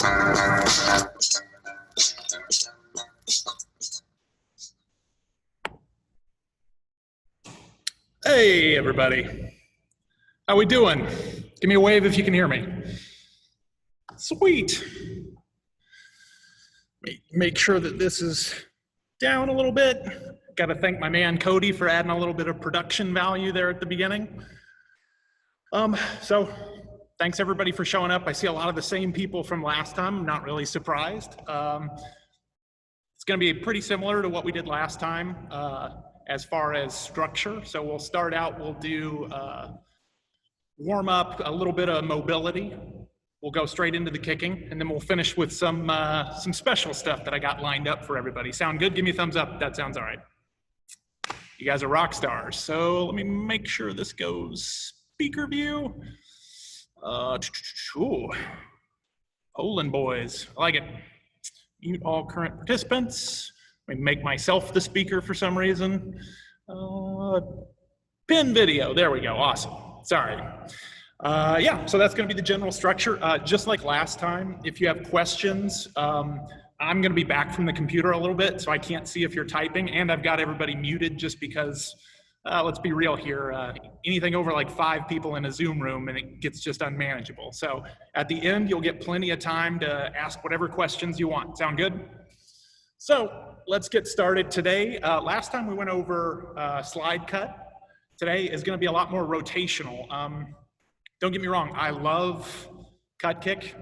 Hey, everybody. How we doing? Give me a wave if you can hear me. Sweet. Make sure that this is down a little bit. Got to thank my man Cody for adding a little bit of production value there at the beginning. So thanks everybody for showing up. I see a lot of the same people from last time. I'm not really surprised. It's going to be pretty similar to what we did last time as far as structure. So we'll start out, we'll do warm up, a little bit of mobility. We'll go straight into the kicking, and then we'll finish with some special stuff that I got lined up for everybody. Sound good? Give me a thumbs up if that sounds all right. You guys are rock stars. So let me make sure this goes speaker view. Poland boys, I like it. Mute all current participants. Let me make myself the speaker for some reason. Pin video, there we go, awesome. Sorry. Yeah, so that's gonna be the general structure. Just like last time, if you have questions, I'm gonna be back from the computer a little bit, so I can't see if you're typing, and I've got everybody muted just because, let's be real here, anything over like 5 people in a Zoom room and it gets just unmanageable. So at the end, you'll get plenty of time to ask whatever questions you want. Sound good? So let's get started today. Last time we went over slide cut. Today is gonna be a lot more rotational. Don't get me wrong, I love cut kick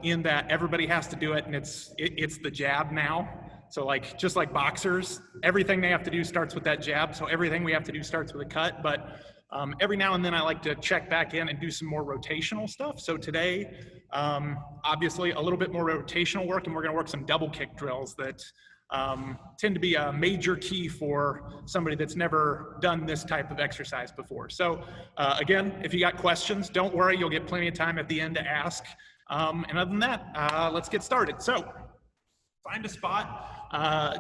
in that everybody has to do it, and it's the jab now. So like, just like boxers, everything they have to do starts with that jab, so everything we have to do starts with a cut, but every now and then I like to check back in and do some more rotational stuff. So today, obviously a little bit more rotational work, and we're gonna work some double kick drills that tend to be a major key for somebody that's never done this type of exercise before. So again, if you got questions, don't worry, you'll get plenty of time at the end to ask. And other than that, let's get started. So find a spot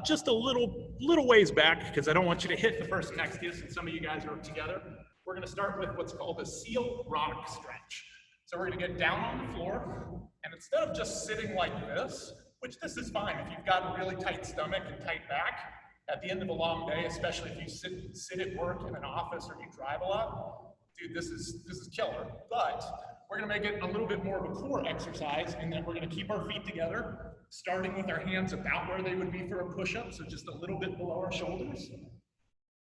just a little ways back, because I don't want you to hit the person next to you since some of you guys are together. We're gonna start with what's called a seal rock stretch. So we're gonna get down on the floor, and instead of just sitting like this, which this is fine if you've got a really tight stomach and tight back, at the end of a long day, especially if you sit at work in an office or you drive a lot, dude, this is killer. But we're gonna make it a little bit more of a core exercise, and then we're gonna keep our feet together, starting with our hands about where they would be for a push-up, so just a little bit below our shoulders.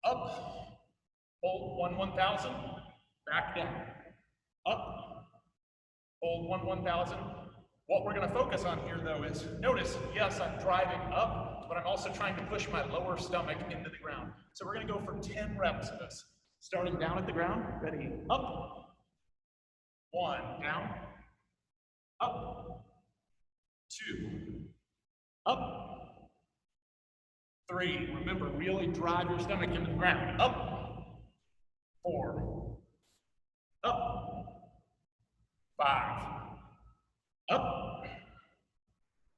Up, hold 1,000, back down. Up, hold 1,000. What we're gonna focus on here though is, notice, yes, I'm driving up, but I'm also trying to push my lower stomach into the ground. So we're gonna go for 10 reps of this. Starting down at the ground, ready, up, 1, down, up, 2, up, 3, remember, really drive your stomach into the ground, up, 4, up, 5, up,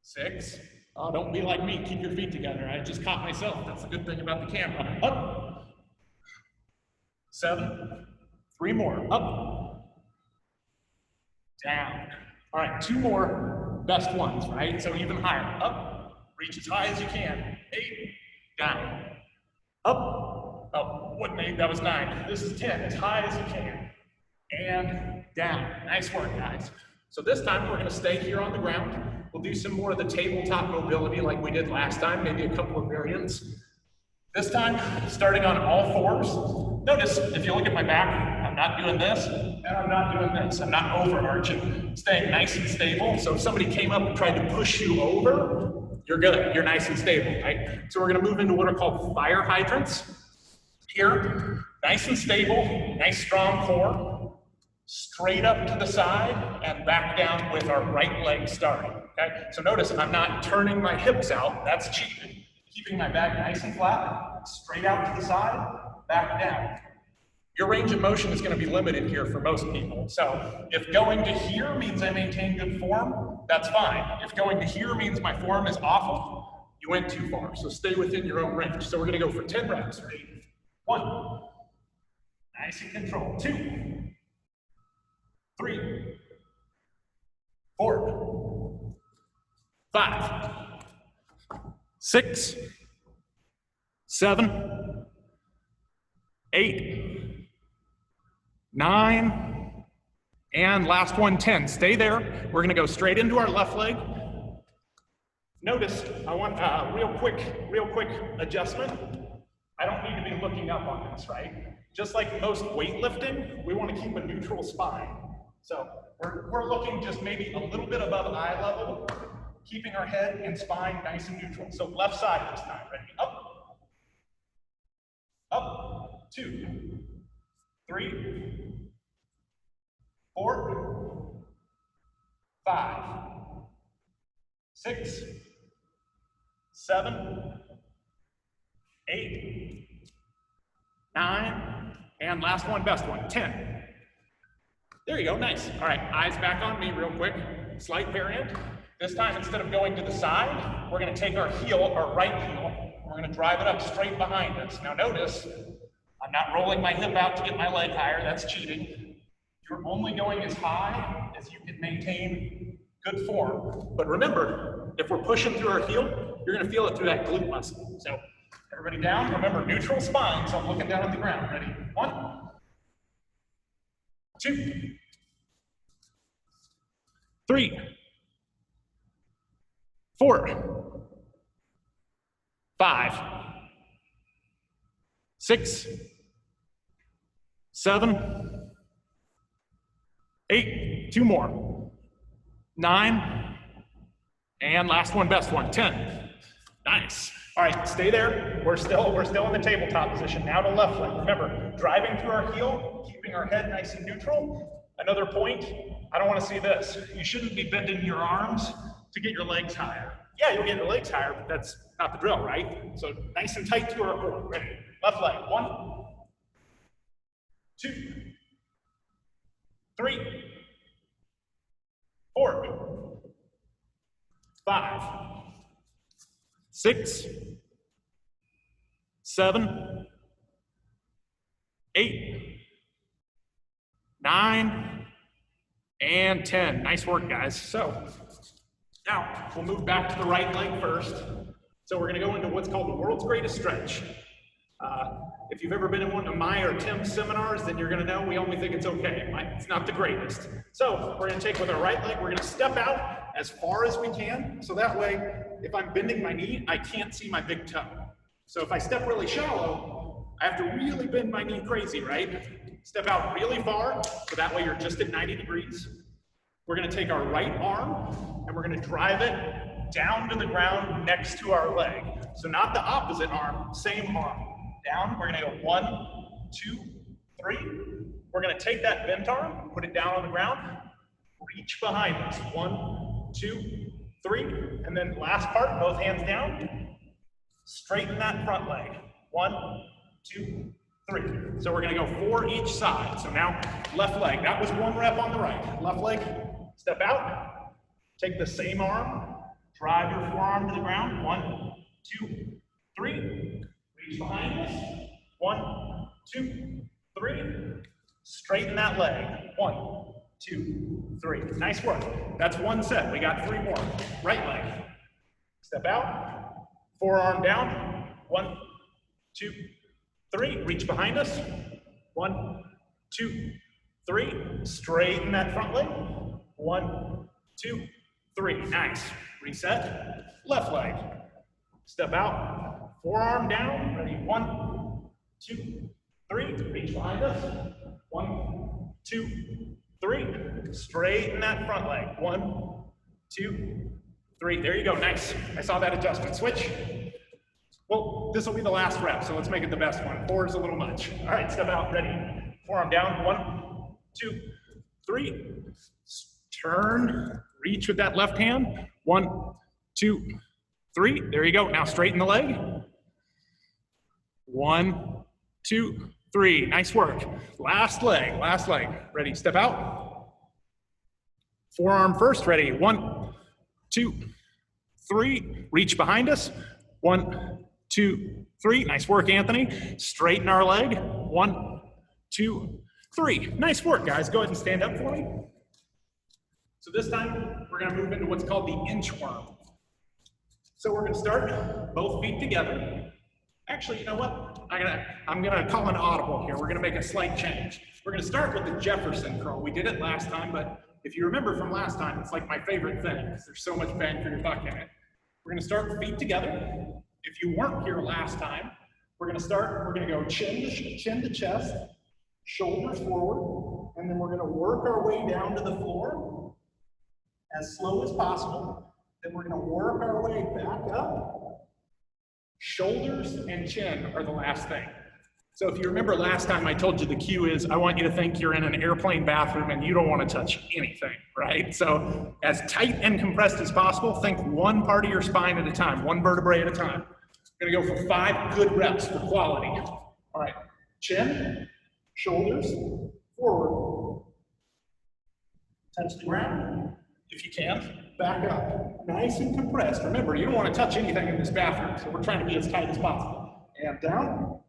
6, oh, don't be like me, keep your feet together, I just caught myself, that's the good thing about the camera, up, 7, 3 more, up, down, all right, 2 more, best ones, right, so even higher, up, reach as high as you can, 8, down, up, oh, wasn't 8, that was 9, this is 10, as high as you can, and down, nice work, guys. So this time we're gonna stay here on the ground. We'll do some more of the tabletop mobility like we did last time, maybe a couple of variants. This time, starting on all 4s. Notice, if you look at my back, I'm not doing this, and I'm not doing this. I'm not overarching, staying nice and stable. So if somebody came up and tried to push you over, you're good, you're nice and stable, right? So we're gonna move into what are called fire hydrants. Here, nice and stable, nice strong core. Straight up to the side and back down with our right leg starting, okay? So notice I'm not turning my hips out, that's cheating. Keeping my back nice and flat, straight out to the side, back down. Your range of motion is gonna be limited here for most people. So if going to here means I maintain good form, that's fine. If going to here means my form is awful, you went too far. So stay within your own range. So we're gonna go for 10 reps, ready? 1, nice and controlled, 2, 3, 4, 5, 6, 7, 8, 9, and last one, 10. Stay there. We're gonna go straight into our left leg. Notice, I want a real quick adjustment. I don't need to be looking up on this, right? Just like most weightlifting, we want to keep a neutral spine. So we're looking just maybe a little bit above eye level, keeping our head and spine nice and neutral. So left side this time, ready? Up, up, 2, 3, 4, 5, 6, 7, 8, 9, and last one, best one, 10. There you go, nice. All right, eyes back on me real quick. Slight variant. This time, instead of going to the side, we're gonna take our heel, our right heel, we're gonna drive it up straight behind us. Now notice, I'm not rolling my hip out to get my leg higher, that's cheating. You're only going as high as you can maintain good form. But remember, if we're pushing through our heel, you're gonna feel it through that glute muscle. So everybody down, remember neutral spine, so I'm looking down at the ground. Ready? 1, 2, 3, 4, 5, 6, 7, 8, 2 more, 9, and last one, best one, 10. Nice. All right, stay there. We're still in the tabletop position. Now to left leg. Remember, driving through our heel, keeping our head nice and neutral. Another point, I don't want to see this. You shouldn't be bending your arms to get your legs higher. Yeah, you'll get your legs higher, but that's not the drill, right? So nice and tight to our core. Ready? Left leg. 1, 2, 3, 4, 5, 6, 7, 8, 9, and 10. Nice work, guys. So now we'll move back to the right leg first. So we're gonna go into what's called the world's greatest stretch. If you've ever been in one of my or Tim's seminars, then you're gonna know we only think it's okay. It's not the greatest. So we're gonna take with our right leg, we're gonna step out as far as we can. So that way, if I'm bending my knee, I can't see my big toe. So if I step really shallow, I have to really bend my knee crazy, right? Step out really far, so that way you're just at 90 degrees. We're gonna take our right arm, and we're gonna drive it down to the ground next to our leg. So not the opposite arm, same arm. Down, we're gonna go 1, 2, 3. We're gonna take that bent arm, put it down on the ground, reach behind us. 1, 2, 3. And then last part, both hands down. Straighten that front leg. 1, 2, 3. So we're gonna go 4 each side. So now left leg, that was 1 rep on the right. Left leg, step out, take the same arm, drive your forearm to the ground. 1, 2, 3. Reach behind us. 1, 2, 3. Straighten that leg. 1, 2, 3. Nice work. That's 1 set. We got 3 more. Right leg. Step out. Forearm down. 1, 2, 3. Reach behind us. 1, 2, 3. Straighten that front leg. 1, 2, 3. Nice. Reset. Left leg. Step out. Forearm down. Ready? 1, 2, 3. Reach behind us. 1, 2, 3. Straighten that front leg. 1, 2, 3. There you go. Nice. I saw that adjustment. Switch. Well, this will be the last rep, so let's make it the best one. 4 is a little much. All right, step out. Ready? Forearm down. 1, 2, 3. Turn. Reach with that left hand. 1, 2, 3. There you go. Now straighten the leg. 1, 2, 3. Nice work. Last leg. Last leg. Ready? Step out. Forearm first. Ready? 1, 2, 3. Reach behind us. 1, 2, 3. Nice work, Anthony. Straighten our leg. 1, 2, 3. Nice work, guys. Go ahead and stand up for me. So this time, we're gonna move into what's called the inchworm. So we're gonna start both feet together. Actually, you know what? I'm gonna call an audible here. We're gonna make a slight change. We're gonna start with the Jefferson curl. We did it last time, but if you remember from last time, it's like my favorite thing because there's so much bang for your buck in it. We're gonna start with feet together. If you weren't here last time, we're gonna go chin to chest, shoulders forward, and then we're gonna work our way down to the floor as slow as possible. Then we're gonna work our way back up. Shoulders and chin are the last thing. So if you remember last time I told you the cue is I want you to think you're in an airplane bathroom and you don't want to touch anything, right? So as tight and compressed as possible, think one part of your spine at a time, one vertebrae at a time. We're gonna go for 5 good reps for quality. All right, chin, shoulders, forward. Touch the ground, if you can. Back up, nice and compressed. Remember, you don't want to touch anything in this bathroom, so we're trying to be as tight as possible. And down.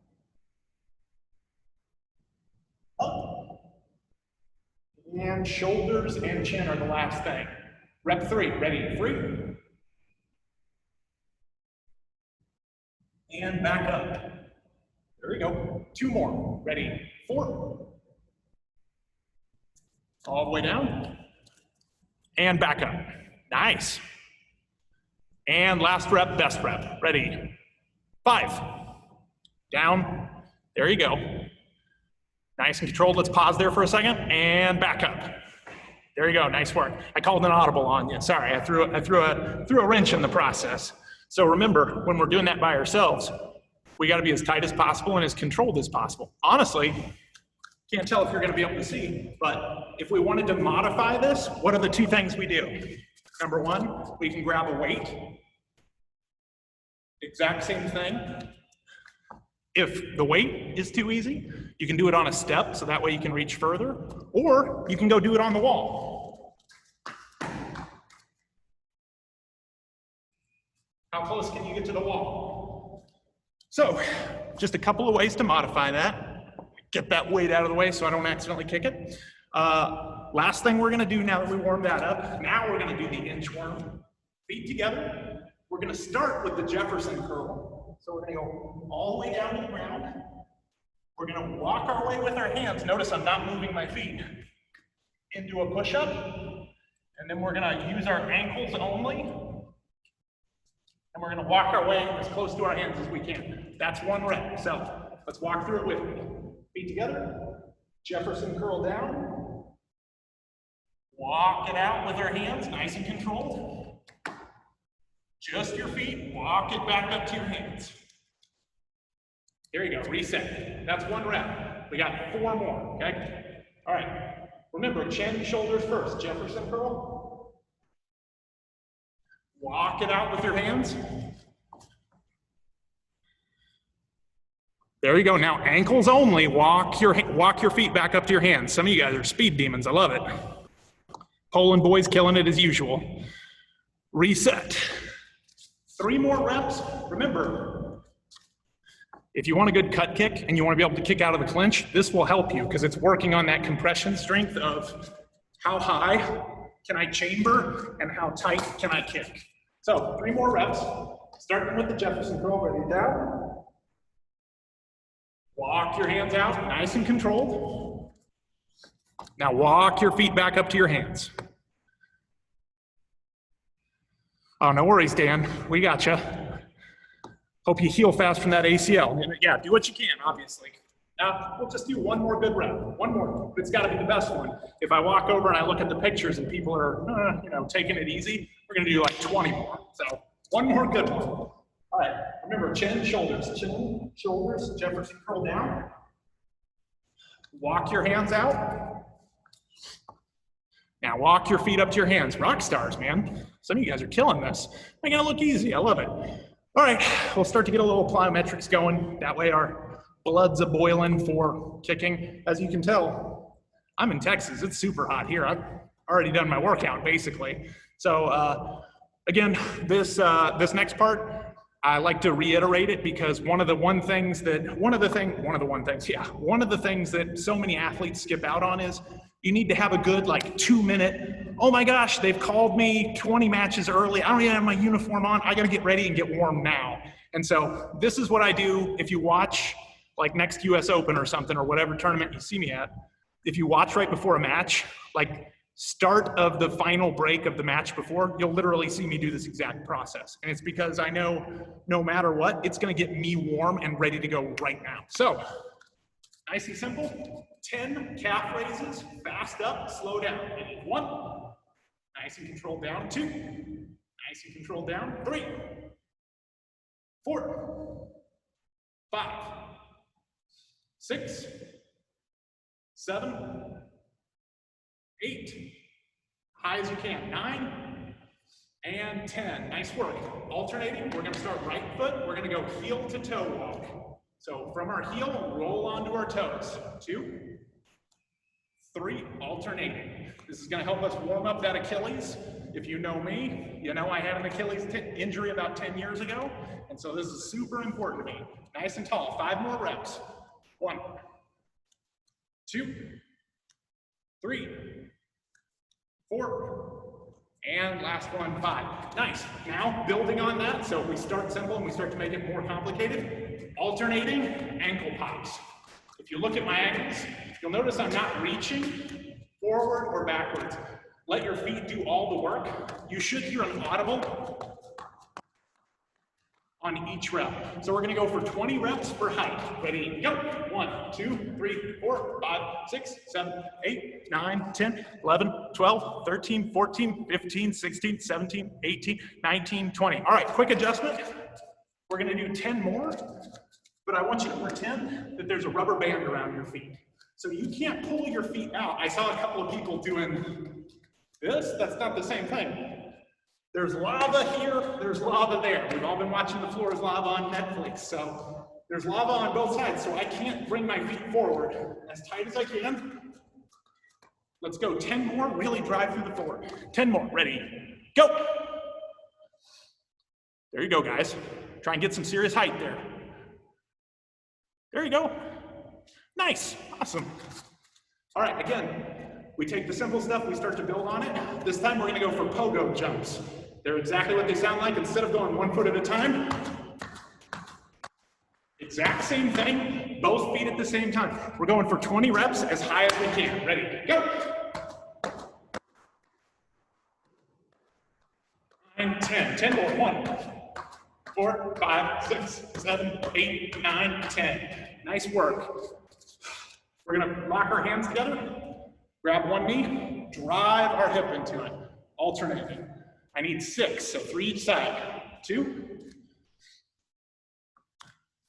Up. And shoulders and chin are the last thing. Rep 3, ready, 3. And back up. There we go. 2 more, ready, 4. All the way down. And back up. Nice. And last rep, best rep. Ready? 5. Down. There you go. Nice and controlled. Let's pause there for a second and back up. There you go. Nice work. I called an audible on you. Sorry, I threw a wrench in the process. So remember, when we're doing that by ourselves, we got to be as tight as possible and as controlled as possible. Honestly, can't tell if you're going to be able to see, but if we wanted to modify this, what are the 2 things we do? Number 1, we can grab a weight. Exact same thing. If the weight is too easy, you can do it on a step, so that way you can reach further, or you can go do it on the wall. How close can you get to the wall? So, just a couple of ways to modify that. Get that weight out of the way so I don't accidentally kick it. Last thing we're gonna do now that we warmed that up, now we're gonna do the inchworm. Feet together. We're gonna start with the Jefferson curl. So we're gonna go all the way down to the ground. We're gonna walk our way with our hands. Notice I'm not moving my feet. Into a push-up. And then we're gonna use our ankles only. And we're gonna walk our way as close to our hands as we can. That's 1 rep. So let's walk through it with me. Feet together. Jefferson curl down. Walk it out with our hands, nice and controlled. Just your feet, walk it back up to your hands. There you go, reset. That's 1 rep. We got 4 more, okay? All right, remember, chin, shoulders first. Jefferson curl. Walk it out with your hands. There you go, now ankles only. Walk your feet back up to your hands. Some of you guys are speed demons, I love it. Poland boys killing it as usual. Reset. 3 more reps. Remember, if you want a good cut kick and you want to be able to kick out of the clinch, this will help you because it's working on that compression strength of how high can I chamber and how tight can I kick. So 3 more reps, starting with the Jefferson curl, ready down. Walk your hands out, nice and controlled. Now walk your feet back up to your hands. Oh, no worries, Dan. We gotcha. Hope you heal fast from that ACL. And yeah, do what you can, obviously. Now, we'll just do 1 more good rep. 1 more, but it's gotta be the best one. If I walk over and I look at the pictures and people are, taking it easy, we're gonna do like 20 more. So 1 more good one. All right, remember, chin, shoulders, Jefferson curl down. Walk your hands out. Now walk your feet up to your hands. Rock stars, man. Some of you guys are killing this. Making it look easy, I love it. All right, we'll start to get a little plyometrics going. That way our blood's a-boiling for kicking. As you can tell, I'm in Texas. It's super hot here. I've already done my workout, basically. So again, this next part, I like to reiterate it because one of the things that so many athletes skip out on is you need to have a good 2-minute oh my gosh, they've called me 20 matches early. I don't even have my uniform on. I got to get ready and get warm now. And so this is what I do if you watch like next US Open or something or whatever tournament you see me at. If you watch right before a match, like start of the final break of the match before, you'll literally see me do this exact process. And it's because I know no matter what, it's going to get me warm and ready to go right now. So nice and simple, 10 calf raises, fast up, slow down. And 1, nice and controlled down. 2, nice and controlled down. 3, 4, 5, 6, 7, 8, high as you can, 9, and 10. Nice work. Alternating, we're going to start right foot. We're going to go heel to toe walk. So from our heel, roll onto our toes. 2, 3, alternating. This is going to help us warm up that Achilles. If you know me, you know I had an Achilles injury about 10 years ago, and so this is super important to me. Nice and tall. 5 more reps. 1, 2, 3, 4, and last one, 5. Nice. Now, building on that, so if we start simple and we start to make it more complicated, alternating ankle pops. If you look at my ankles, you'll notice I'm not reaching forward or backwards. Let your feet do all the work. You should hear an audible on each rep. So we're going to go for 20 reps per height. Ready, go. 1, 2, 3, 4, 5, 6, 7, 8, 9, 10, 11, 12, 13, 14, 15, 16, 17, 18, 19, 20. All right, quick adjustment. We're going to do 10 more, but I want you to pretend that there's a rubber band around your feet. So you can't pull your feet out. I saw a couple of people doing this. That's not the same thing. There's lava here, there's lava there. We've all been watching The Floor is Lava on Netflix, so there's lava on both sides, so I can't bring my feet forward as tight as I can. Let's go 10 more, really drive through the floor. 10 more, ready, go. There you go, guys. Try and get some serious height there. There you go. Nice, awesome. All right, again, we take the simple stuff, we start to build on it. This time we're gonna go for pogo jumps. They're exactly what they sound like. Instead of going 1 foot at a time, exact same thing, both feet at the same time. We're going for 20 reps as high as we can. Ready, go. 9, 10, 10 more, 1, 4, 5, 6, 7, 8, 9, 10. Nice work. We're gonna lock our hands together. Grab one knee, drive our hip into it, alternating. I need 6, so 3 each side. 2,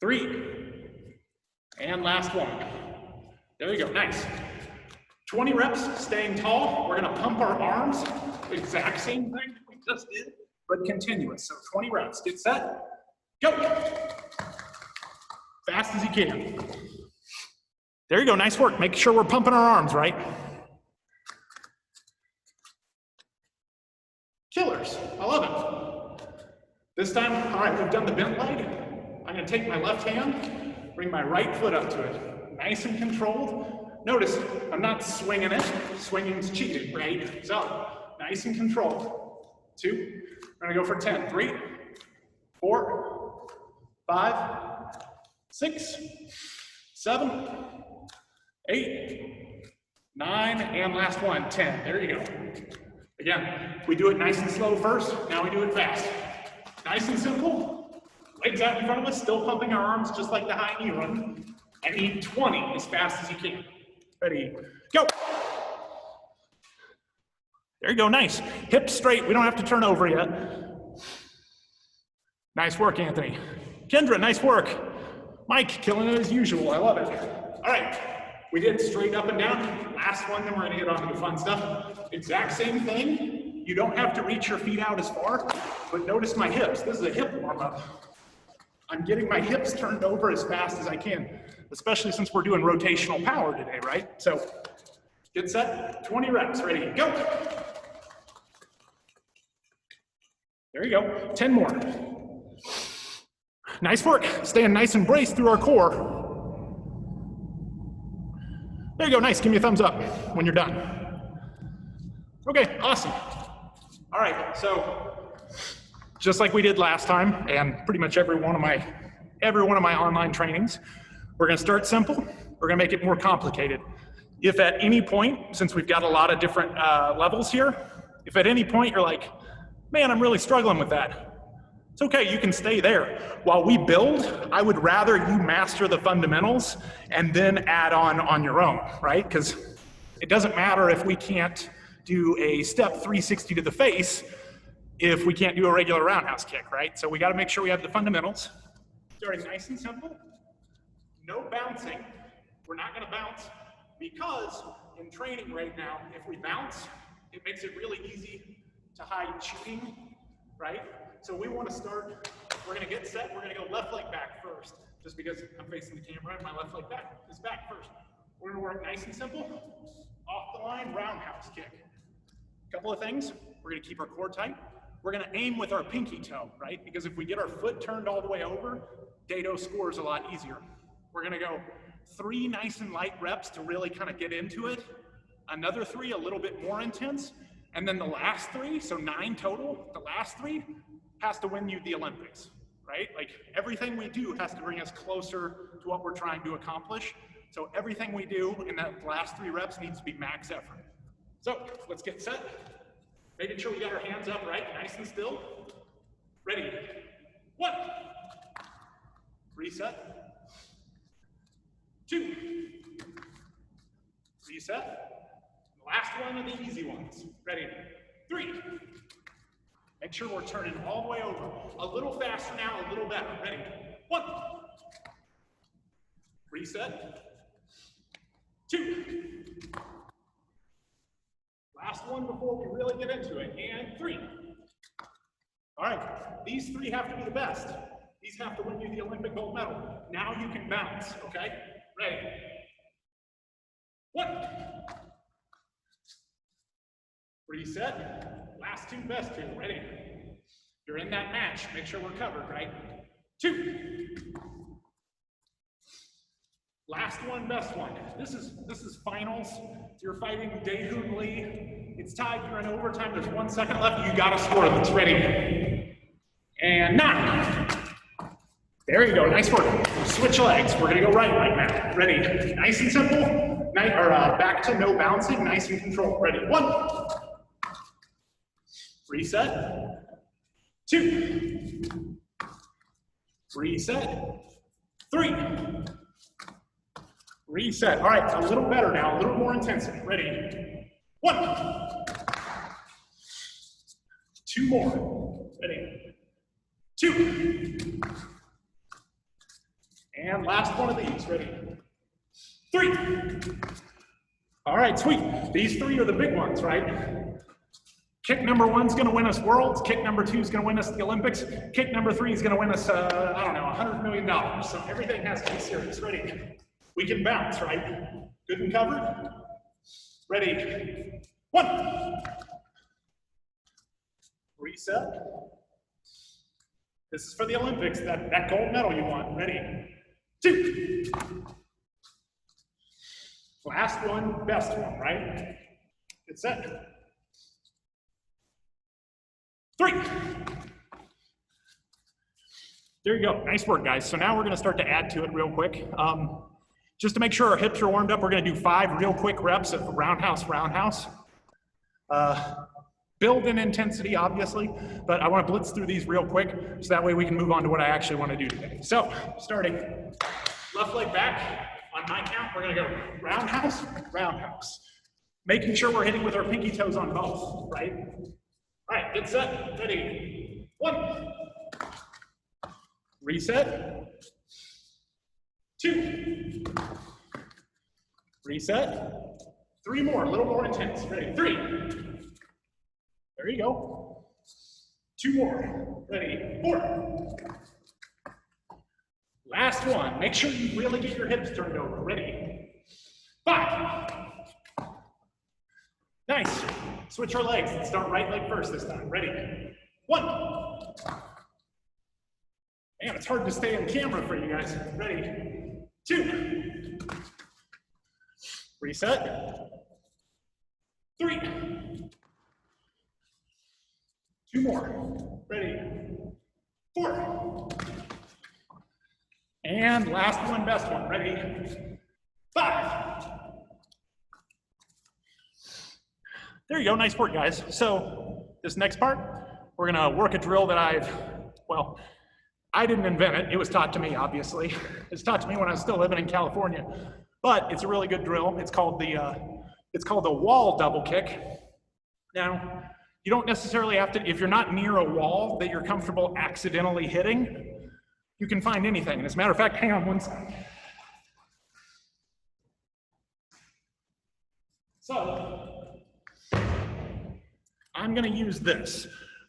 3, and last one. There you go, nice. 20 reps, staying tall. We're gonna pump our arms, exact same thing that we just did, but continuous. So 20 reps, get set, go. Fast as you can. There you go, nice work. Make sure we're pumping our arms, right? Killers, I love it. This time, all right, we've done the bent leg. I'm gonna take my left hand, bring my right foot up to it. Nice and controlled. Notice, I'm not swinging it. Swinging's cheating, right? So, nice and controlled. 2, we're gonna go for 10. 3, 4, 5, 6, 7, 8, 9, and last one, 10. There you go. Again, we do it nice and slow first, now we do it fast. Nice and simple, legs out in front of us, still pumping our arms just like the high knee run. I need 20 as fast as you can. Ready, go. There you go, nice. Hips straight, we don't have to turn over yet. Nice work, Anthony. Kendra, nice work. Mike, killing it as usual, I love it. All right. We did straight up and down. Last one, then we're gonna get on to the fun stuff. Exact same thing. You don't have to reach your feet out as far, but notice my hips. This is a hip warm up. I'm getting my hips turned over as fast as I can, especially since we're doing rotational power today, right? So get set, 20 reps, ready, go. There you go, 10 more. Nice work, staying nice and braced through our core. There you go, nice, give me a thumbs up when you're done. Okay, awesome. All right, so just like we did last time, and pretty much every one of my online trainings, we're gonna start simple, we're gonna make it more complicated. If at any point, since we've got a lot of different levels here, if at any point you're like, man, I'm really struggling with that, it's okay, you can stay there. While we build, I would rather you master the fundamentals and then add on your own, right? Because it doesn't matter if we can't do a step 360 to the face if we can't do a regular roundhouse kick, right? So we gotta make sure we have the fundamentals. Starting nice and simple, no bouncing. We're not gonna bounce because in training right now, if we bounce, it makes it really easy to hide cheating, right? So we want to start, we're going to get set, we're going to go left leg back first, just because I'm facing the camera and my left leg back is back first. We're going to work nice and simple, off the line, roundhouse kick. A couple of things, we're going to keep our core tight. We're going to aim with our pinky toe, right? Because if we get our foot turned all the way over, Dado scores a lot easier. We're going to go 3 nice and light reps to really kind of get into it. Another 3 a little bit more intense. And then the last 3, so 9 total, the last 3 has to win you the Olympics, right? Like everything we do has to bring us closer to what we're trying to accomplish. So everything we do in that last 3 reps needs to be max effort. So let's get set. Making sure we got our hands up, right? Nice and still. Ready. 1. Reset. 2. Reset. Last one of the easy ones. Ready? 3. Make sure we're turning all the way over. A little faster now, a little better. Ready? 1. Reset. 2. Last one before we really get into it. And 3. All right, these 3 have to be the best. These have to win you the Olympic gold medal. Now you can bounce, okay? Ready? 1. Reset. Last 2, best 2. Ready? You're in that match. Make sure we're covered, right? 2. Last one, best one. This is finals. You're fighting Daehoon Lee. It's tied. You're in overtime. There's 1 second left. You got to score. Let's ready. And 9. There you go. Nice work. Switch legs. We're gonna go right now. Ready? Nice and simple. Back to no bouncing. Nice and controlled. Ready? 1. Reset. 2. Reset. 3. Reset. All right, a little better now, a little more intensity. Ready? 1. 2 more. Ready? 2. And last one of these. Ready? 3. All right, sweet. These 3 are the big ones, right? Kick number 1's gonna win us Worlds. Kick number 2's gonna win us the Olympics. Kick number 3 is gonna win us, I don't know, $100 million. So everything has to be serious. Ready? We can bounce, right? Good and covered. Ready? 1. Reset. This is for the Olympics, that gold medal you want. Ready? 2. Last one, best one, right? Get set. 3. There you go. Nice work, guys. So now we're going to start to add to it real quick. Just to make sure our hips are warmed up, we're going to do 5 real quick reps of roundhouse. Build in intensity, obviously, but I want to blitz through these real quick so that way we can move on to what I actually want to do today. So, starting left leg back. On my count, we're going to go roundhouse. Making sure we're hitting with our pinky toes on both, right? All right, get set. Ready? 1. Reset. 2. Reset. 3 more, a little more intense. Ready? 3. There you go. 2 more. Ready? 4. Last one. Make sure you really get your hips turned over. Ready? 5. Nice. Switch our legs. Let's start right leg first this time. Ready? 1. Man, it's hard to stay on camera for you guys. Ready? 2. Reset. 3. 2 more. Ready? 4. And last one, best one. Ready? 5. There you go, nice work, guys. So this next part, we're gonna work a drill that I didn't invent it. It was taught to me, obviously. It's taught to me when I was still living in California. But it's a really good drill. It's called the wall double kick. Now, you don't necessarily have to, if you're not near a wall that you're comfortable accidentally hitting, you can find anything. And as a matter of fact, hang on one second. So, I'm gonna use this.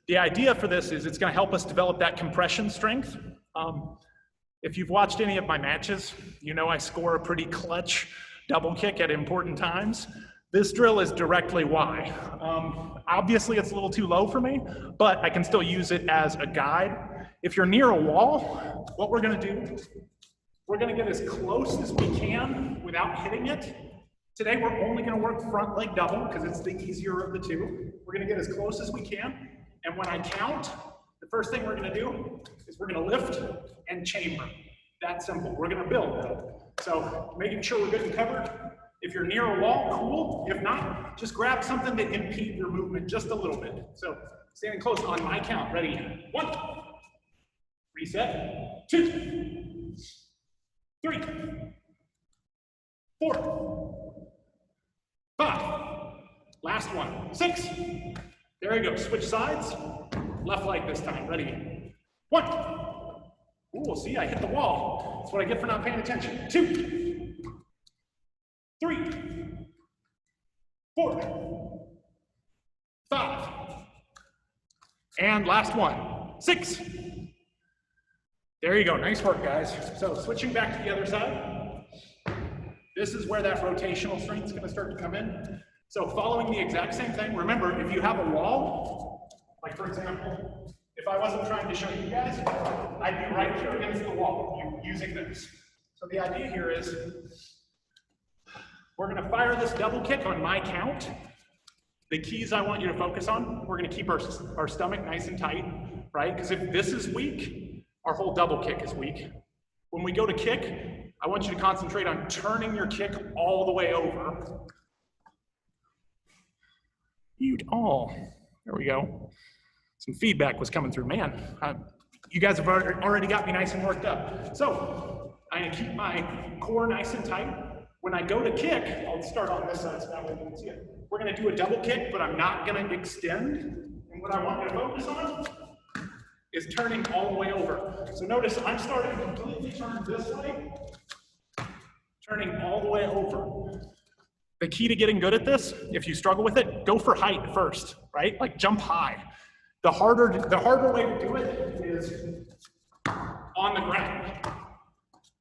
The idea for this is it's gonna help us develop that compression strength. If you've watched any of my matches, you know I score a pretty clutch double kick at important times. This drill is directly why. Obviously it's a little too low for me, but I can still use it as a guide. If you're near a wall, what we're gonna do, we're gonna get as close as we can without hitting it. Today we're only gonna work front leg double because it's the easier of the two. We're gonna get as close as we can, and when I count, the first thing we're gonna do is we're gonna lift and chamber. That simple. We're gonna build though. So making sure we're good and covered. If you're near a wall, cool. If not, just grab something to impede your movement just a little bit. So standing close on my count. Ready? 1. Reset. 2. 3. 4. 5. Last one. 6. There you go. Switch sides. Left leg this time. Ready? 1. Ooh, see, I hit the wall. That's what I get for not paying attention. 2. 3. 4. 5. And last one. 6. There you go. Nice work, guys. So switching back to the other side. This is where that rotational strength is going to start to come in. So following the exact same thing, remember, if you have a wall, like for example, if I wasn't trying to show you guys, I'd be right here against the wall using this. So the idea here is, we're going to fire this double kick on my count. The keys I want you to focus on, we're going to keep our stomach nice and tight, right? Because if this is weak, our whole double kick is weak. When we go to kick, I want you to concentrate on turning your kick all the way over. There we go. Some feedback was coming through. Man, you guys have already got me nice and worked up. So I'm going to keep my core nice and tight. When I go to kick, I'll start on this side so that way you can see it. We're going to do a double kick, but I'm not going to extend. And what I want you to focus on is turning all the way over. So notice I'm starting to completely turn this way, turning all the way over. The key to getting good at this, if you struggle with it, go for height first, right? Like jump high. The harder way to do it is on the ground.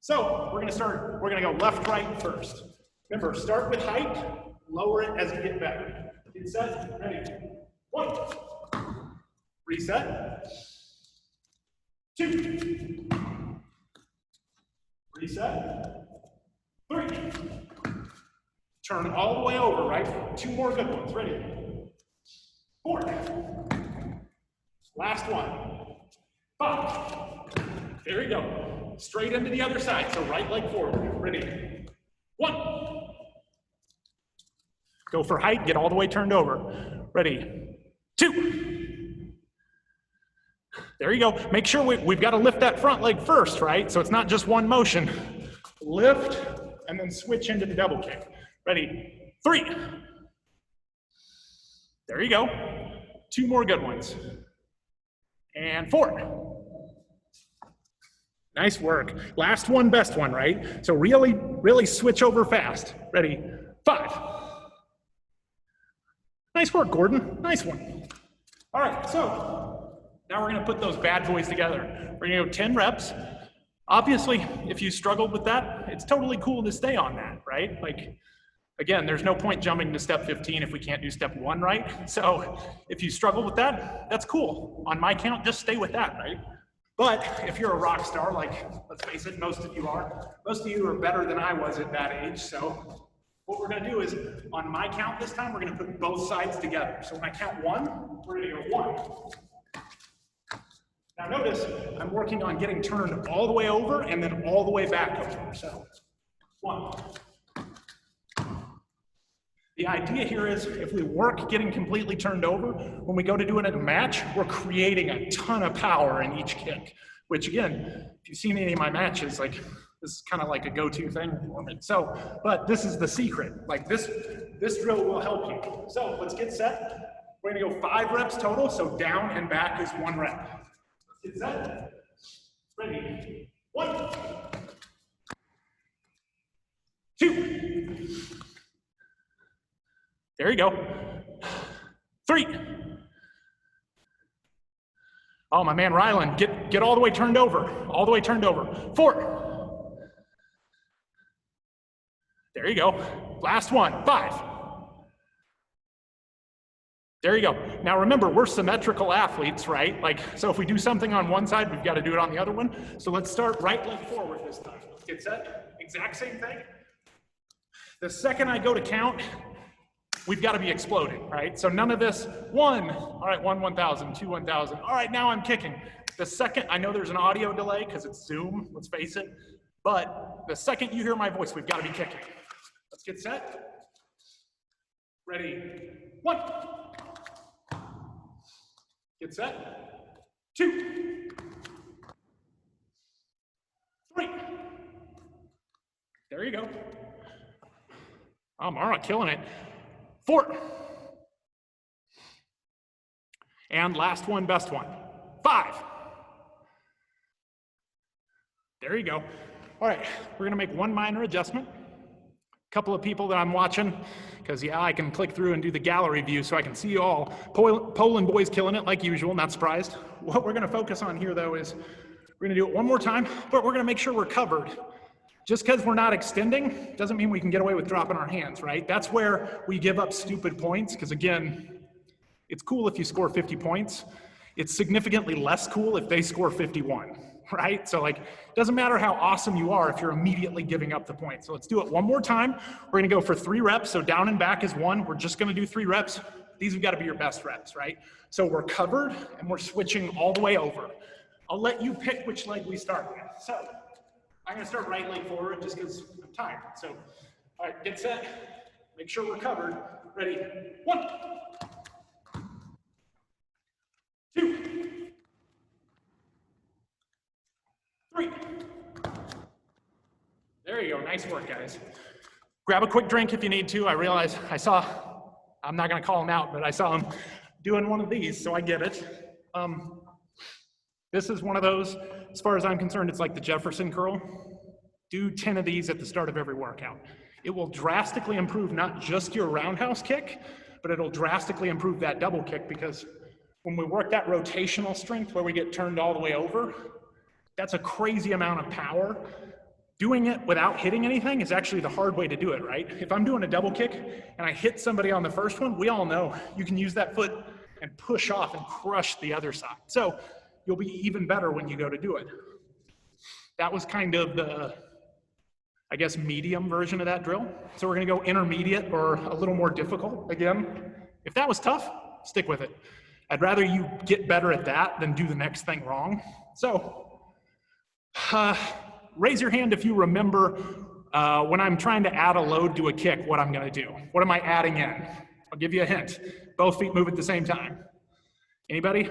So we're gonna go left, right first. Remember, start with height, lower it as you get better. Get set, ready. 1. Reset. 2. Reset. 3. Turn all the way over, right? 2 more good ones, ready. 4. Last one. 5. There you go. Straight into the other side, so right leg forward. Ready? 1. Go for height, get all the way turned over. Ready? 2. There you go. Make sure we've got to lift that front leg first, right? So it's not just one motion. Lift, and then switch into the double kick. Ready? 3. There you go. 2 more good ones. And 4. Nice work. Last one, best one, right? So really switch over fast. Ready? 5. Nice work, Gordon. Nice one. All right, so now we're gonna put those bad boys together. We're gonna go 10 reps. Obviously, if you struggled with that, it's totally cool to stay on that, right? Like, again, there's no point jumping to step 15 if we can't do step 1 right. So if you struggle with that, that's cool. On my count, just stay with that, right? But if you're a rock star, like, let's face it, most of you are. Most of you are better than I was at that age. So what we're gonna do is, on my count this time, we're gonna put both sides together. So when I count 1, we're gonna go 1, Now notice, I'm working on getting turned all the way over and then all the way back over. So, 1. The idea here is if we work getting completely turned over, when we go to do it in a match, we're creating a ton of power in each kick, which again, if you've seen any of my matches, like this is kind of like a go-to thing for me. So, but this is the secret. Like this drill will help you. So let's get set. We're gonna go 5 reps total, so down and back is 1 rep. Let's get set. Ready. 1, 2. There you go. 3. Oh, my man Rylan, get all the way turned over. All the way turned over. 4. There you go. Last one. 5. There you go. Now remember, we're symmetrical athletes, right? Like, so if we do something on one side, we've got to do it on the other one. So let's start right leg forward this time. Let's get set. Exact same thing. The second I go to count, we've got to be exploding, right? So none of this, 1, all right, 1, 1,000, 2, 1,000. All right, now I'm kicking. The second, I know there's an audio delay because it's Zoom, let's face it, but the second you hear my voice, we've got to be kicking. Let's get set. Ready, 1. Get set. 2. 3. There you go. Oh, Mara, killing it. 4. And last one, best one. 5. There you go. All right, we're gonna make one minor adjustment. A couple of people that I'm watching, because yeah, I can click through and do the gallery view so I can see you all. Poland boys killing it like usual, not surprised. What we're gonna focus on here though is, we're gonna do it one more time, but we're gonna make sure we're covered. Just because we're not extending doesn't mean we can get away with dropping our hands, right? That's where we give up stupid points, because again, it's cool if you score 50 points. It's significantly less cool if they score 51, right? So like, it doesn't matter how awesome you are if you're immediately giving up the points. So let's do it one more time. We're gonna go for 3 reps, so down and back is 1. We're just gonna do 3 reps. These have gotta be your best reps, right? So we're covered and we're switching all the way over. I'll let you pick which leg we start with. So, I'm gonna start right leg forward just because I'm tired. So, all right, get set. Make sure we're covered. Ready? 1, 2, 3. There you go, nice work, guys. Grab a quick drink if you need to. I realize I'm not gonna call him out, but I saw him doing one of these, so I get it. This is one of those, as far as I'm concerned, it's like the Jefferson curl. Do 10 of these at the start of every workout. It will drastically improve not just your roundhouse kick, but it'll drastically improve that double kick, because when we work that rotational strength where we get turned all the way over, that's a crazy amount of power. Doing it without hitting anything is actually the hard way to do it, right? If I'm doing a double kick and I hit somebody on the first one, we all know you can use that foot and push off and crush the other side. So you'll be even better when you go to do it. That was kind of the, I guess, medium version of that drill. So we're gonna go intermediate or a little more difficult. Again, if that was tough, stick with it. I'd rather you get better at that than do the next thing wrong. So, raise your hand if you remember when I'm trying to add a load to a kick, what I'm gonna do. What am I adding in? I'll give you a hint. Both feet move at the same time. Anybody?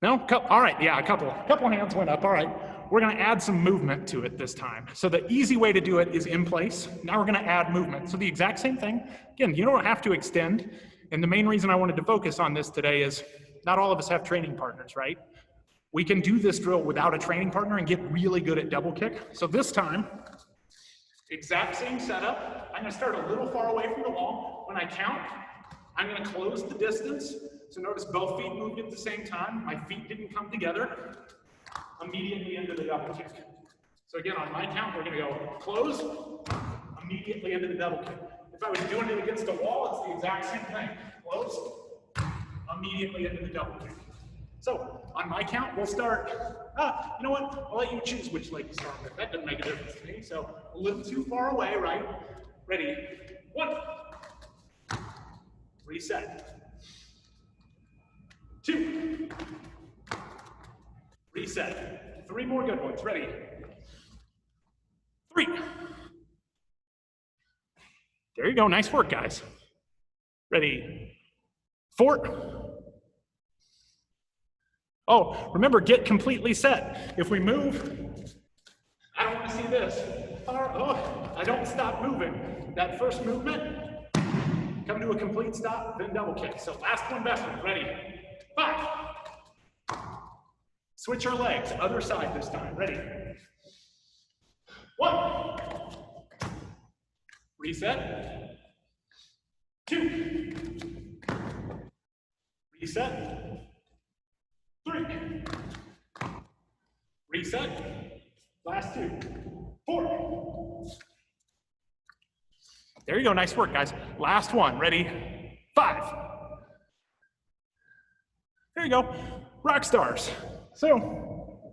No? All right, yeah, a couple hands went up, all right. We're gonna add some movement to it this time. So the easy way to do it is in place. Now we're gonna add movement. So the exact same thing. Again, you don't have to extend. And the main reason I wanted to focus on this today is not all of us have training partners, right? We can do this drill without a training partner and get really good at double kick. So this time, exact same setup. I'm gonna start a little far away from the wall. When I count, I'm gonna close the distance. So notice both feet moved at the same time. My feet didn't come together. Immediately into the double kick. So again, on my count, we're gonna go close, immediately into the double kick. If I was doing it against a wall, it's the exact same thing. Close, immediately into the double kick. So on my count, we'll start, you know what? I'll let you choose which leg to start with. That doesn't make a difference to me. So a little too far away, right? Ready, 1, reset, 2, Reset. 3 more good ones. Ready? 3. There you go. Nice work, guys. Ready? 4. Oh, remember, get completely set. If we move, I don't want to see this. Oh, I don't stop moving. That first movement, come to a complete stop, then double kick. So last one, best one. Ready? 5. Switch our legs, other side this time. Ready? 1. Reset. 2. Reset. 3. Reset. Last 2. 4. There you go, nice work, guys. Last one, ready? 5. There you go, rock stars. So,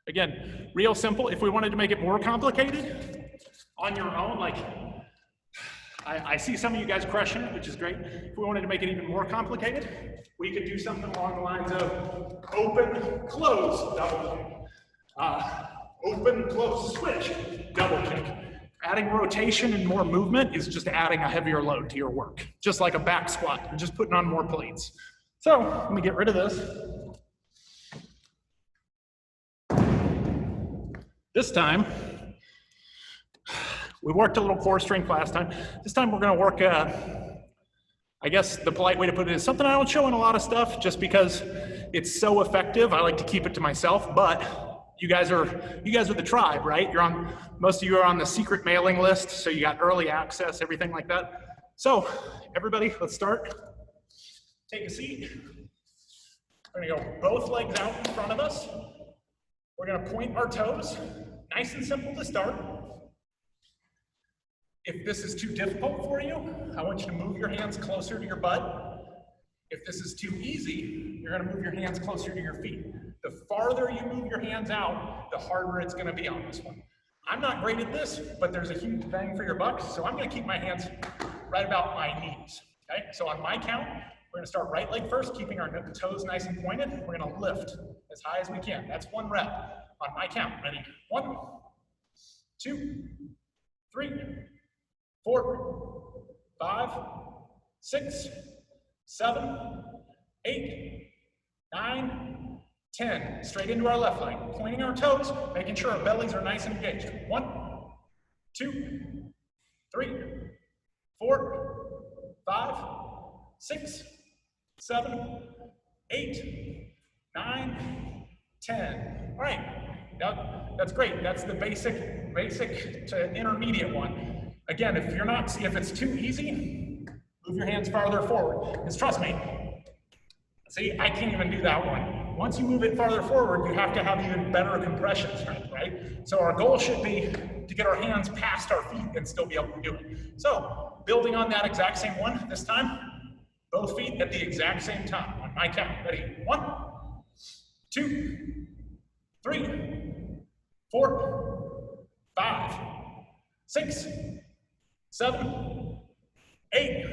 again, real simple. If we wanted to make it more complicated on your own, like, I see some of you guys crushing it, which is great. If we wanted to make it even more complicated, we could do something along the lines of open, close, double kick. Open, close, switch, double kick. Adding rotation and more movement is just adding a heavier load to your work. Just like a back squat, you're just putting on more plates. So, let me get rid of this. This time, we worked a little core strength last time. This time we're gonna work, I guess the polite way to put it is something I don't show in a lot of stuff just because it's so effective. I like to keep it to myself, but you guys are the tribe, right? Most of you are on the secret mailing list, so you got early access, everything like that. So, everybody, let's start. Take a seat. We're gonna go both legs out in front of us. We're gonna point our toes. Nice and simple to start. If this is too difficult for you, I want you to move your hands closer to your butt. If this is too easy, you're gonna move your hands closer to your feet. The farther you move your hands out, the harder it's gonna be on this one. I'm not great at this, but there's a huge bang for your buck, so I'm gonna keep my hands right about my knees, okay? So on my count, we're gonna start right leg first, keeping our toes nice and pointed. We're gonna lift as high as we can. That's 1 rep. On my count, ready? 1, 2, 3, 4, 5, 6, 7, 8, 9, 10. Straight into our left leg. Pointing our toes, making sure our bellies are nice and engaged. 1, 2, 3, 4, 5, 6, 7, 8, 9, 10. All right, now that's great. That's the basic to intermediate one. Again, if it's too easy, move your hands farther forward. Because trust me, see, I can't even do that one. Once you move it farther forward, you have to have even better compression strength, right? So our goal should be to get our hands past our feet and still be able to do it. So building on that exact same one, this time, both feet at the exact same time. On my count, ready? 1, 2, 3, 4, 5, 6, 7, 8,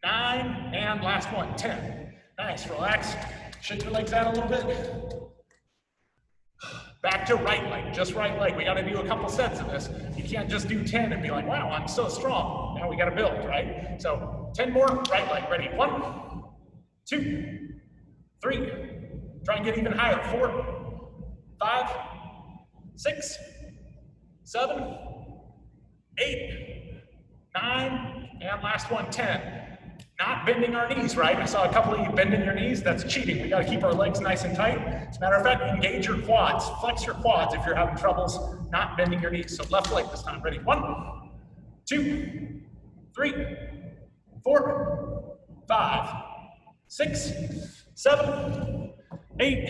9, and last one, 10. Nice, relax. Shake your legs out a little bit. Back to right leg, just right leg. We gotta do a couple sets of this. You can't just do 10 and be like, wow, I'm so strong. Now we gotta build, right? So 10 more, right leg, ready? 1, 2, 3. Try and get even higher. 4, 5, 6, 7, 8, 9, and last one, 10. Not bending our knees, right? I saw a couple of you bending your knees. That's cheating. We got to keep our legs nice and tight. As a matter of fact, engage your quads. Flex your quads if you're having troubles not bending your knees. So left leg this time. Ready? 1, 2, 3, 4, 5, 6, 7, 8,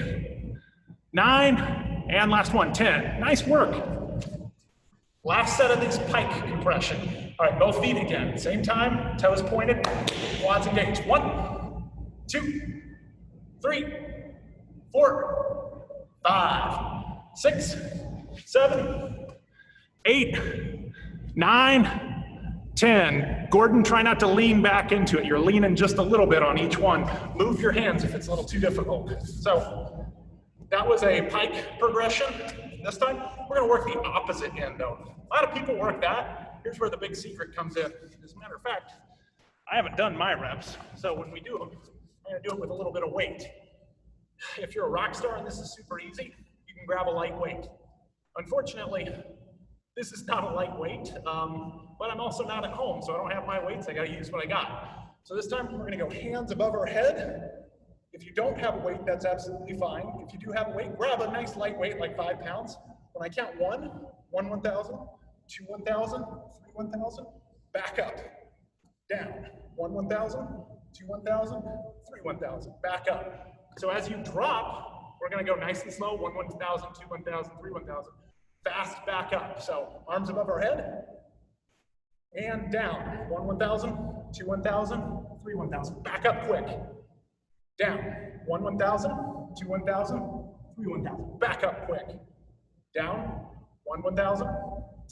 9, and last one, 10. Nice work. Last set of this pike compression. All right, both feet again. Same time, toes pointed, quads engaged. 1, 2, 3, 4, 5, 6, 7, 8, 9, 10. Gordon, try not to lean back into it. You're leaning just a little bit on each one. Move your hands if it's a little too difficult. So, That was a pike progression. This time, we're gonna work the opposite end though. A lot of people work that. Here's where the big secret comes in. As a matter of fact, I haven't done my reps, so when we do them, I'm gonna do it with a little bit of weight. If you're a rock star and this is super easy, you can grab a light weight. Unfortunately, this is not a lightweight, but I'm also not at home, so I don't have my weights. I gotta use what I got. So this time we're gonna go hands above our head. If you don't have a weight, that's absolutely fine. If you do have a weight, grab a nice light weight, like 5 pounds. When I count 1, 1,000, 2, 1,000, 3, 1,000, back up, down. 1, 1,000, 2, 1,000, 3, 1,000, back up. So as you drop, we're gonna go nice and slow, 1, 1,000, 2, 1,000, 3, 1,000. Fast back up. So arms above our head and down. 1, 1,000, 2, 1,000, 3, 1,000. Back up quick. Down. 1, 1,000, 2, 1,000, 3, 1,000. Back up quick. Down. 1, 1,000,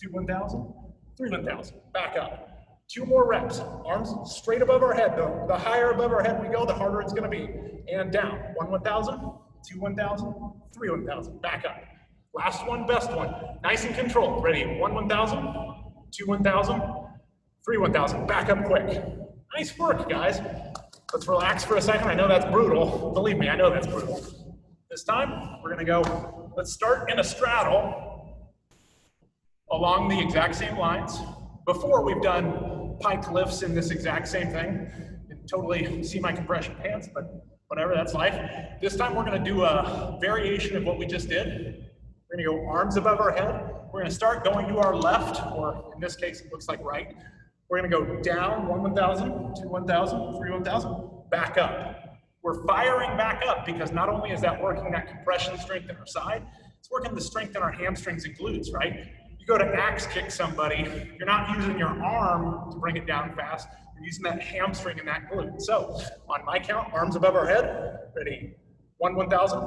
2, 1,000, 3, 1,000. Back up. 2 more reps. Arms straight above our head. The higher above our head we go, the harder it's going to be. And down. 1, 1,000, 2, 1,000, 3, 1,000. Back up. Last one, best one. Nice and controlled. Ready? 1, 1,000, 2, 1,000, 3, 1,000. Back up quick. Nice work, guys. Let's relax for a second. I know that's brutal. Believe me, I know that's brutal. This time, we're gonna go, let's start in a straddle along the exact same lines. Before, we've done pike lifts in this exact same thing. You can totally see my compression pants, but whatever, that's life. This time, we're gonna do a variation of what we just did. We're gonna go arms above our head. We're gonna start going to our left, or in this case, it looks like right. We're gonna go down, 1, 1,000, 2, 1,000, 3, 1,000, back up. We're firing back up because not only is that working that compression strength in our side, it's working the strength in our hamstrings and glutes, right? You go to axe kick somebody, you're not using your arm to bring it down fast, you're using that hamstring and that glute. So, on my count, arms above our head, ready? 1, 1,000,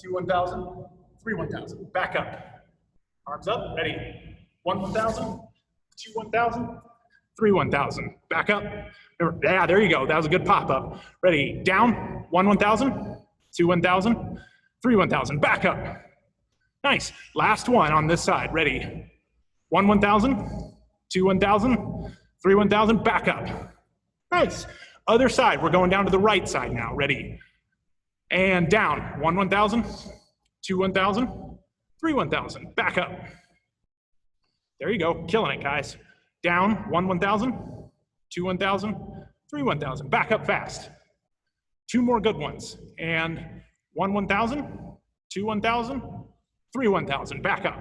2, 1,000, 3, 1,000, back up. Arms up, ready? 1, 1,000, 2, 1,000, 3, 1,000, back up. Yeah, there you go, that was a good pop-up. Ready, down, 1, 1,000, 2, 1,000, 3, 1,000, back up. Nice, last one on this side, ready? 1, 1,000, 2, 1,000, 3, 1,000, back up. Nice, other side, we're going down to the right side now, ready? And down, 1, 1,000, 2, 1,000, 3, 1,000, back up. There you go, killing it, guys. Down, 1, 1,000, 2, 1,000, 3, 1,000, back up fast. 2 more good ones. And 1, 1,000, 2, 1,000, 3, 1,000, back up.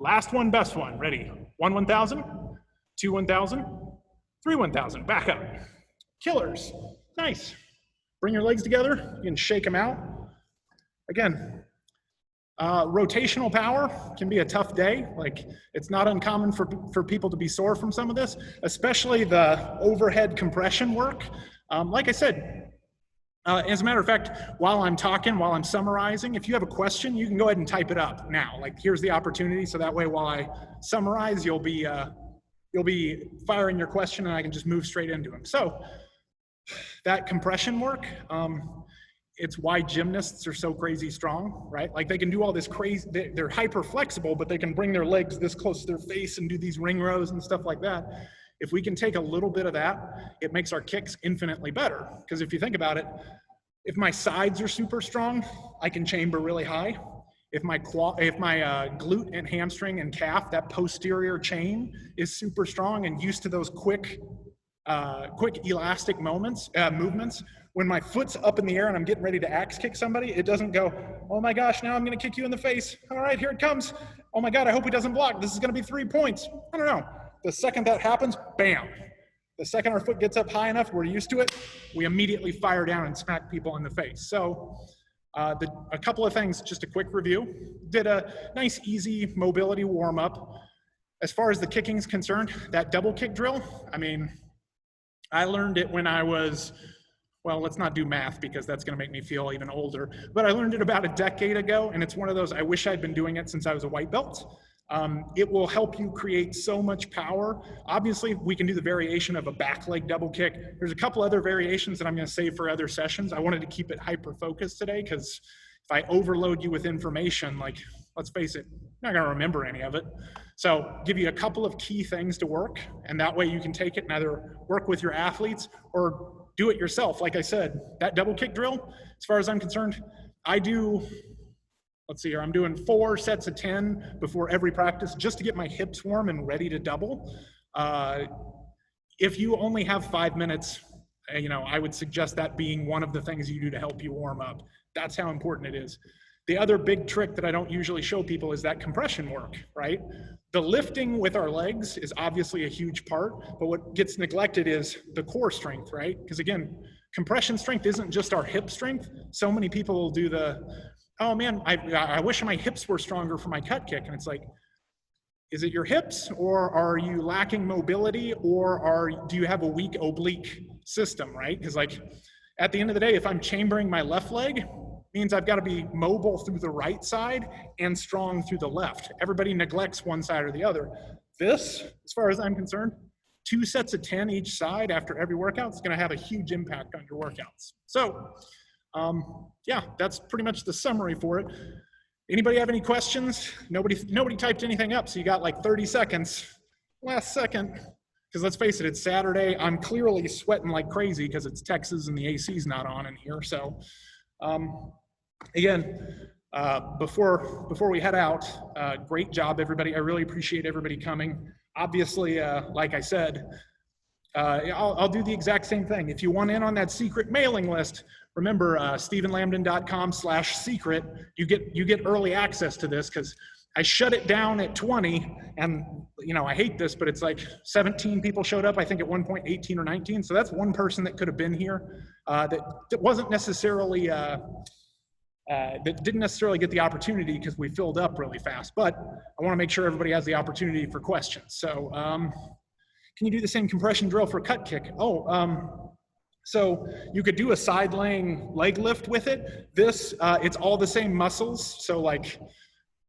Last one, best one, ready? 1, 1,000, 2, 1,000, 3, 1,000, back up. Killers, nice. Bring your legs together, you can shake them out. Again, rotational power can be a tough day. Like, it's not uncommon for people to be sore from some of this, especially the overhead compression work. Like I said, as a matter of fact, while I'm talking, while I'm summarizing, if you have a question, you can go ahead and type it up now. Like, here's the opportunity, so that way while I summarize, you'll be firing your question and I can just move straight into them. So, that compression work, it's why gymnasts are so crazy strong, right? Like, they can do all this crazy, they're hyper flexible, but they can bring their legs this close to their face and do these ring rows and stuff like that. If we can take a little bit of that, it makes our kicks infinitely better. Because if you think about it, if my sides are super strong, I can chamber really high. If my glute and hamstring and calf, that posterior chain is super strong and used to those quick elastic movements, when my foot's up in the air and I'm getting ready to axe kick somebody, it doesn't go, oh my gosh, now I'm gonna kick you in the face. All right, here it comes. Oh my God, I hope he doesn't block. This is gonna be 3 points. I don't know. The second that happens, bam. The second our foot gets up high enough, we're used to it, we immediately fire down and smack people in the face. So a couple of things, just a quick review. Did a nice, easy mobility warm up. As far as the kicking is concerned, that double kick drill, I mean, I learned it when I was, well, let's not do math because that's gonna make me feel even older, but I learned it about a decade ago, and it's one of those, I wish I'd been doing it since I was a white belt. It will help you create so much power. Obviously, we can do the variation of a back leg double kick. There's a couple other variations that I'm gonna save for other sessions. I wanted to keep it hyper-focused today because if I overload you with information, like, let's face it, you're not gonna remember any of it. So give you a couple of key things to work, and that way you can take it and either work with your athletes or do it yourself. Like I said, that double kick drill, as far as I'm concerned, I do, let's see here, I'm doing 4 sets of 10 before every practice just to get my hips warm and ready to double. If you only have 5 minutes, I would suggest that being one of the things you do to help you warm up. That's how important it is. The other big trick that I don't usually show people is that compression work, right? The lifting with our legs is obviously a huge part, but what gets neglected is the core strength, right? Because again, compression strength isn't just our hip strength. So many people will do the, oh man, I wish my hips were stronger for my cut kick. And it's like, is it your hips, or are you lacking mobility, or do you have a weak oblique system, right? Because like at the end of the day, if I'm chambering my left leg, means I've got to be mobile through the right side and strong through the left. Everybody neglects one side or the other. This, as far as I'm concerned, 2 sets of 10 each side after every workout is going to have a huge impact on your workouts. So yeah, that's pretty much the summary for it. Anybody have any questions? Nobody typed anything up, so you got like 30 seconds. Last second, because let's face it, it's Saturday. I'm clearly sweating like crazy because it's Texas and the AC's not on in here. So again, before we head out, great job, everybody. I really appreciate everybody coming. Obviously, like I said, I'll do the exact same thing. If you want in on that secret mailing list, remember StephenLambdin.com/secret. You get early access to this because I shut it down at 20, and I hate this, but it's like 17 people showed up. I think at one point 18 or 19. So that's one person that could have been here that wasn't necessarily that didn't necessarily get the opportunity because we filled up really fast. But I want to make sure everybody has the opportunity for questions. So can you do the same compression drill for cut kick? So you could do a side laying leg lift with it. This, it's all the same muscles. So like,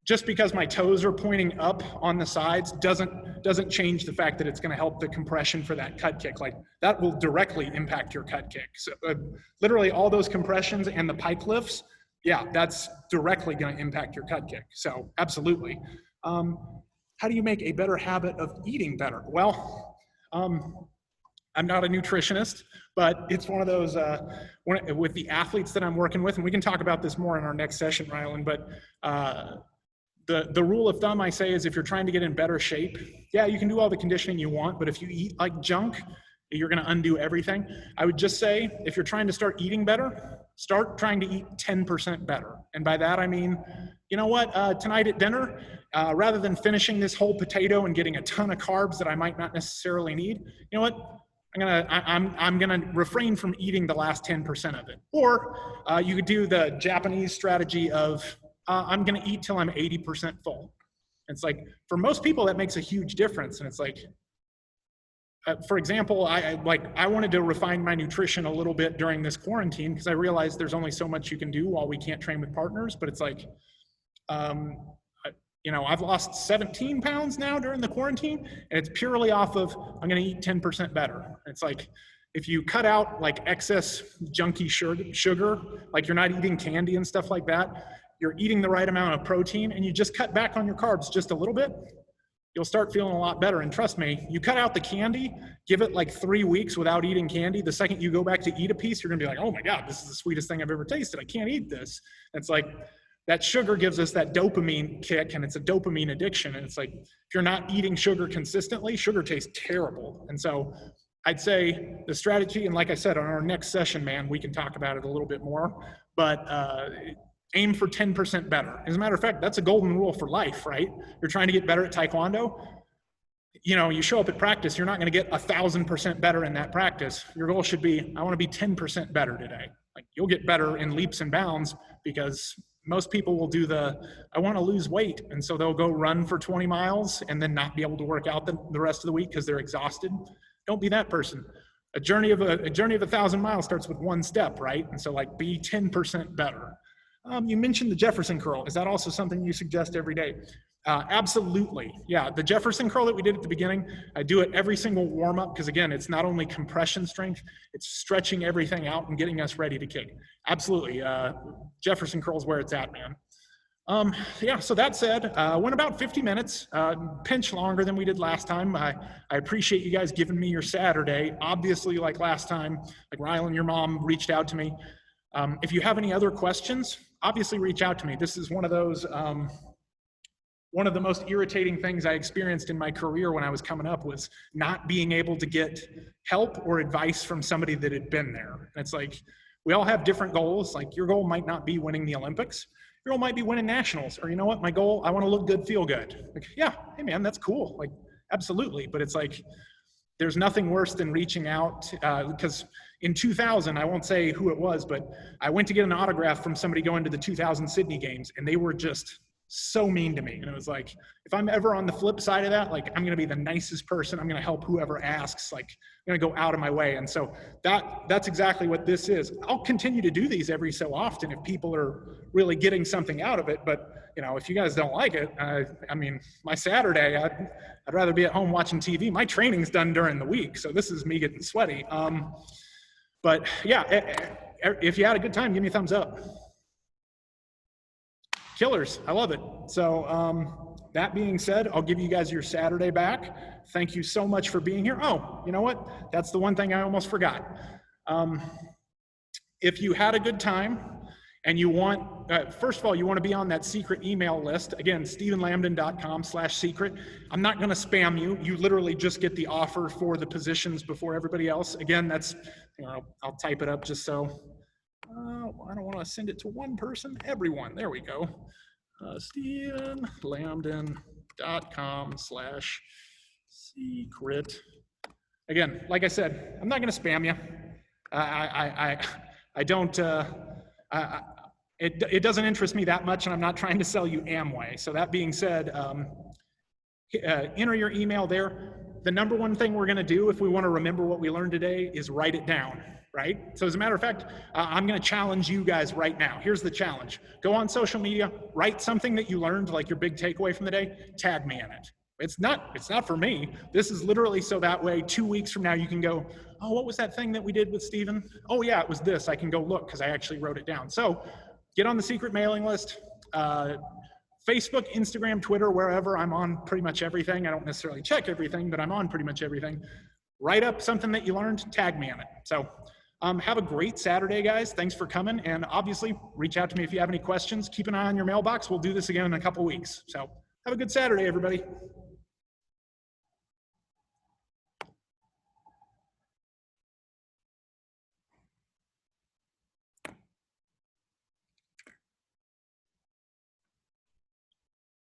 just because my toes are pointing up on the sides doesn't change the fact that it's going to help the compression for that cut kick. Like that will directly impact your cut kick. So literally all those compressions and the pike lifts, yeah, that's directly going to impact your cut kick. So absolutely. How do you make a better habit of eating better? Well, I'm not a nutritionist, but it's one of those, with the athletes that I'm working with, and we can talk about this more in our next session, Rylan, but the rule of thumb I say is if you're trying to get in better shape, yeah, you can do all the conditioning you want, but if you eat like junk, you're gonna undo everything. I would just say, if you're trying to start eating better, start trying to eat 10% better. And by that, I mean, you know what, tonight at dinner, rather than finishing this whole potato and getting a ton of carbs that I might not necessarily need, you know what, I'm gonna refrain from eating the last 10% of it. Or you could do the Japanese strategy of, I'm gonna eat till I'm 80% full. It's like, for most people, that makes a huge difference. And it's like, for example, I wanted to refine my nutrition a little bit during this quarantine because I realized there's only so much you can do while we can't train with partners. But it's like, I've lost 17 pounds now during the quarantine, and it's purely off of, I'm going to eat 10% better. It's like, if you cut out like excess junky sugar, like you're not eating candy and stuff like that, you're eating the right amount of protein, and you just cut back on your carbs just a little bit, you'll start feeling a lot better. And trust me, you cut out the candy, give it like 3 weeks without eating candy. The second you go back to eat a piece, you're gonna be like, oh my God, this is the sweetest thing I've ever tasted. I can't eat this. It's like, that sugar gives us that dopamine kick, and it's a dopamine addiction. And it's like, if you're not eating sugar consistently, sugar tastes terrible. And so I'd say the strategy, and like I said, on our next session, man, we can talk about it a little bit more, but aim for 10% better. As a matter of fact, that's a golden rule for life, right? You're trying to get better at Taekwondo. You show up at practice, you're not going to get 1,000% better in that practice. Your goal should be, I want to be 10% better today. Like, you'll get better in leaps and bounds because most people will do I want to lose weight. And so they'll go run for 20 miles and then not be able to work out the rest of the week because they're exhausted. Don't be that person. A journey of 1,000 miles starts with one step, right? And so like, be 10% better. You mentioned the Jefferson curl. Is that also something you suggest every day? Absolutely. Yeah, the Jefferson curl that we did at the beginning, I do it every single warm up because again, it's not only compression strength, it's stretching everything out and getting us ready to kick. Absolutely. Jefferson curl is where it's at, man. Yeah, so that said, went about 50 minutes, pinch longer than we did last time. I appreciate you guys giving me your Saturday. Obviously, like last time, like Rylan, your mom reached out to me. If you have any other questions, obviously reach out to me. This is one of those, one of the most irritating things I experienced in my career when I was coming up was not being able to get help or advice from somebody that had been there. And it's like, we all have different goals. Like your goal might not be winning the Olympics. Your goal might be winning nationals, or you know what, my goal, I want to look good, feel good. Like, yeah, hey man, that's cool. Like, absolutely. But it's like, there's nothing worse than reaching out, because in 2000, I won't say who it was, but I went to get an autograph from somebody going to the 2000 Sydney Games, and they were just so mean to me. And it was like, if I'm ever on the flip side of that, like I'm going to be the nicest person. I'm going to help whoever asks. Like I'm going to go out of my way. And so that's exactly what this is. I'll continue to do these every so often if people are really getting something out of it. But you know, if you guys don't like it, I mean, my Saturday, I'd rather be at home watching TV. My training's done during the week, so this is me getting sweaty. But yeah, if you had a good time, give me a thumbs up. Killers, I love it. So that being said, I'll give you guys your Saturday back. Thank you so much for being here. Oh, you know what? That's the one thing I almost forgot. If you had a good time and you want, first of all, you want to be on that secret email list. Again, StephenLambdin.com/secret. I'm not going to spam you. You literally just get the offer for the positions before everybody else. Again, that's, you know, I'll type it up just so. I don't want to send it to one person, everyone. There we go. StephenLambdin.com/secret. Again, like I said, I'm not going to spam you. I don't, it doesn't interest me that much, and I'm not trying to sell you Amway. So that being said, enter your email there. The number one thing we're going to do if we want to remember what we learned today is write it down, right? So as a matter of fact, I'm going to challenge you guys right now. Here's the challenge. Go on social media, write something that you learned, like your big takeaway from the day, tag me in it. It's not for me. This is literally so that way 2 weeks from now you can go, oh, what was that thing that we did with Stephen? Oh yeah, it was this. I can go look because I actually wrote it down. So get on the secret mailing list. Facebook, Instagram, Twitter, wherever. I'm on pretty much everything. I don't necessarily check everything, but I'm on pretty much everything. Write up something that you learned, tag me in it. So have a great Saturday, guys. Thanks for coming. And obviously, reach out to me if you have any questions. Keep an eye on your mailbox. We'll do this again in a couple weeks. So have a good Saturday, everybody.